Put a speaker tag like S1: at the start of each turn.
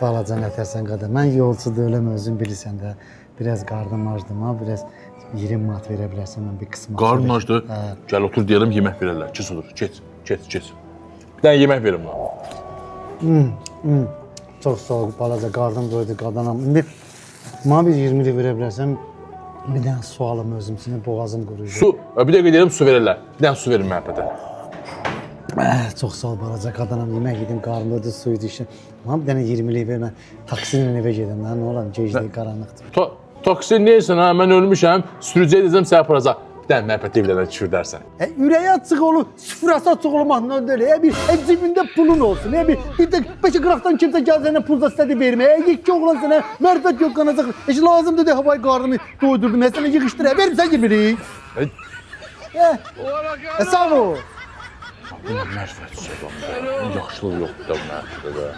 S1: Balaca nətərsən qədər. Mən yolcu deyiləm, özün bilirsən də. Biraz qarnım acdı, biraz 20 manat verə bilərsən, mən bir qismət.
S2: Qarnın acdı. Gəl otur deyirəm, yemək verərlər. Keç otur, keç. Bir dənə yemək verim lan.
S1: Çox sağ ol, balaca qarnım doydu, qadanam. İndi mənə bir 20 verə bilərsən, bir dənə su alım özüm üçün, boğazım quruyur.
S2: Su, bir dəqiqə deyirəm, su verərlər. Bir dənə su verin məhəbbətə.
S1: Çox sağ ol, balaca qadanam. Yemək yedim, qarnım doydu, suyu düşdü. Mənə bir dənə 20 ver, mən taksi ilə evə gedim. Nə olar, gecdə qaranlıqdır.
S2: Taksi neyəsən ha, mən ölmüşəm, sürücüyə deyəcəm səni aparacaq. Bir dənə məhəbbətə evlərdən küfür dərsən.
S1: Ürəyi açıq olur, süfrəsi açıq olmaqla deyil. Bir cibində pulun olsun. Bir də beşi qıraqdan kimsə gəl sənə pul da istədi verməyə. Yekki oğlan sənə mərfət yok qanacaq. Lazımdır de havayı qarnını doydurdum. Sənə yığışdır. Verim sən yemirik. Sağ ol.
S2: Bu mərfət adam, yaxşılıq yoxdur da bu mərfətdə.